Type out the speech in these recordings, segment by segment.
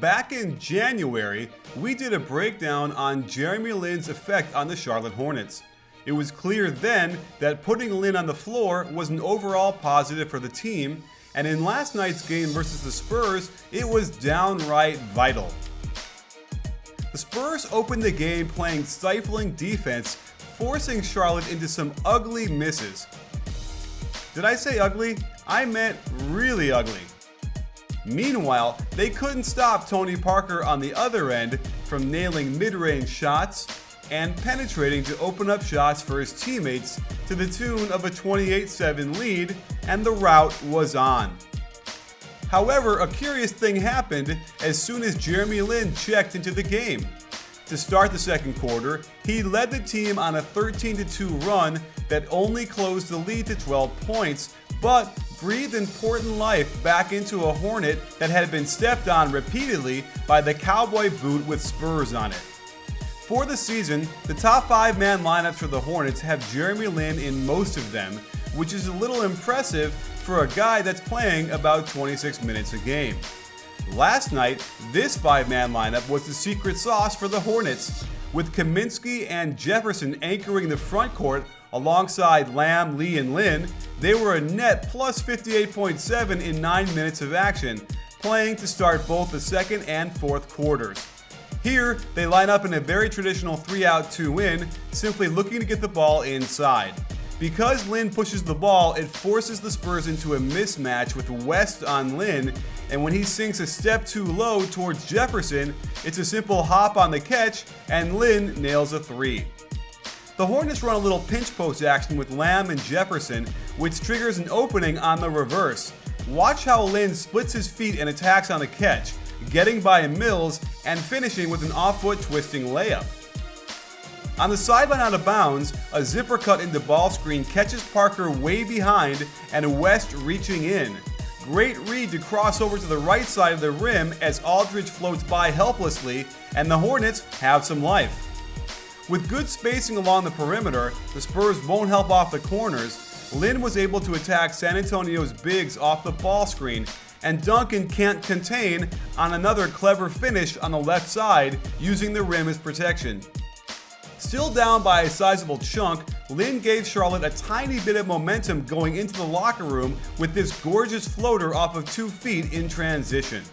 back in January, we did a breakdown on Jeremy Lin's effect on the Charlotte Hornets. It was clear then that putting Lin on the floor was an overall positive for the team, and in last night's game versus the Spurs, it was downright vital. The Spurs opened the game playing stifling defense, forcing Charlotte into some ugly misses. Did I say ugly? I meant really ugly. Meanwhile, they couldn't stop Tony Parker on the other end from nailing mid-range shots and penetrating to open up shots for his teammates to the tune of a 28-7 lead, and the rout was on. However, a curious thing happened as soon as Jeremy Lin checked into the game. To start the second quarter, he led the team on a 13-2 run that only closed the lead to 12 points, but breathed important life back into a Hornet that had been stepped on repeatedly by the cowboy boot with Spurs on it. For the season, the top 5-man lineups for the Hornets have Jeremy Lin in most of them, which is a little impressive for a guy that's playing about 26 minutes a game. Last night, this 5-man lineup was the secret sauce for the Hornets, with Kaminsky and Jefferson anchoring the front court alongside Lamb, Lee, and Lin. They were a net plus 58.7 in 9 minutes of action, playing to start both the second and fourth quarters. Here, they line up in a very traditional 3-out, 2-in, simply looking to get the ball inside. Because Lin pushes the ball, it forces the Spurs into a mismatch with West on Lin, and when he sinks a step too low towards Jefferson, it's a simple hop on the catch, and Lin nails a 3. The Hornets run a little pinch post action with Lamb and Jefferson, which triggers an opening on the reverse. Watch how Lin splits his feet and attacks on the catch, getting by Mills and finishing with an off-foot twisting layup. On the sideline out of bounds, a zipper cut into ball screen catches Parker way behind and West reaching in. Great read to cross over to the right side of the rim as Aldridge floats by helplessly, and the Hornets have some life. With good spacing along the perimeter, the Spurs won't help off the corners. Lin was able to attack San Antonio's bigs off the ball screen, and Duncan can't contain on another clever finish on the left side using the rim as protection. Still down by a sizable chunk, Lin gave Charlotte a tiny bit of momentum going into the locker room with this gorgeous floater off of 2 feet in transition.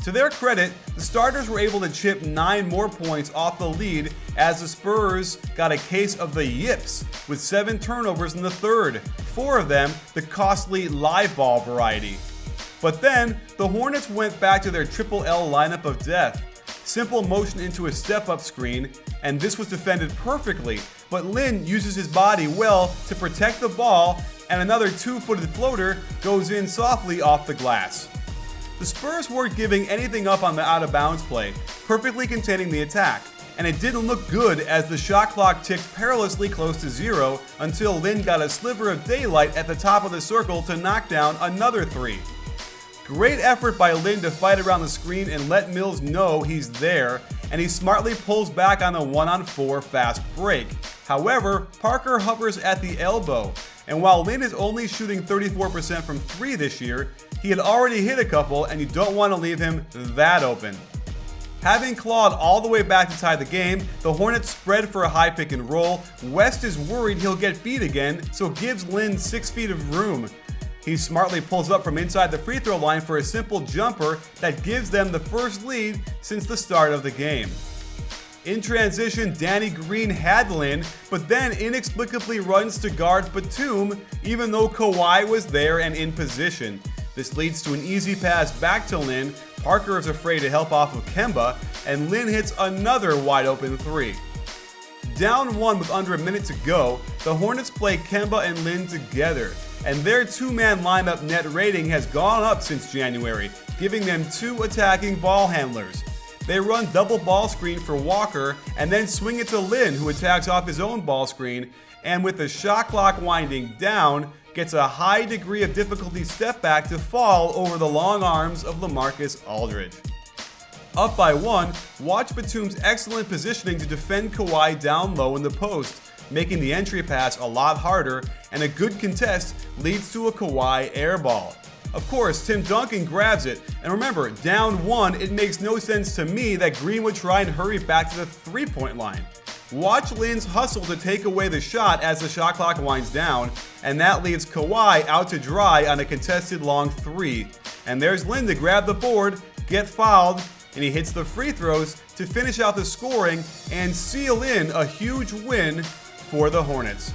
To their credit, the starters were able to chip 9 more points off the lead as the Spurs got a case of the yips with 7 turnovers in the third, 4 of them the costly live ball variety. But then, the Hornets went back to their triple L lineup of death. Simple motion into a step-up screen, and this was defended perfectly, but Lin uses his body well to protect the ball, and another 2-footed floater goes in softly off the glass. The Spurs weren't giving anything up on the out-of-bounds play, perfectly containing the attack, and it didn't look good as the shot clock ticked perilously close to 0 until Lin got a sliver of daylight at the top of the circle to knock down another 3. Great effort by Lin to fight around the screen and let Mills know he's there, and he smartly pulls back on the 1-on-4 fast break. However, Parker hovers at the elbow, and while Lin is only shooting 34% from 3 this year, he had already hit a couple, and you don't want to leave him that open. Having clawed all the way back to tie the game, the Hornets spread for a high pick and roll. West is worried he'll get beat again, so gives Lin 6 feet of room. He smartly pulls up from inside the free throw line for a simple jumper that gives them the first lead since the start of the game. In transition, Danny Green had Lin, but then inexplicably runs to guard Batum, even though Kawhi was there and in position. This leads to an easy pass back to Lin. Parker is afraid to help off of Kemba, and Lin hits another wide open 3. Down 1 with under a minute to go, the Hornets play Kemba and Lin together, and their 2-man lineup net rating has gone up since January, giving them 2 attacking ball handlers. They run double ball screen for Walker and then swing it to Lin, who attacks off his own ball screen, and with the shot clock winding down, gets a high degree of difficulty step back to fall over the long arms of LaMarcus Aldridge. Up by 1, watch Batum's excellent positioning to defend Kawhi down low in the post, making the entry pass a lot harder, and a good contest leads to a Kawhi airball. Of course, Tim Duncan grabs it, and remember, down 1, it makes no sense to me that Green would try and hurry back to the three-point line. Watch Lin's hustle to take away the shot as the shot clock winds down, and that leaves Kawhi out to dry on a contested long 3. And there's Lin to grab the board, get fouled, and he hits the free throws to finish out the scoring and seal in a huge win for the Hornets.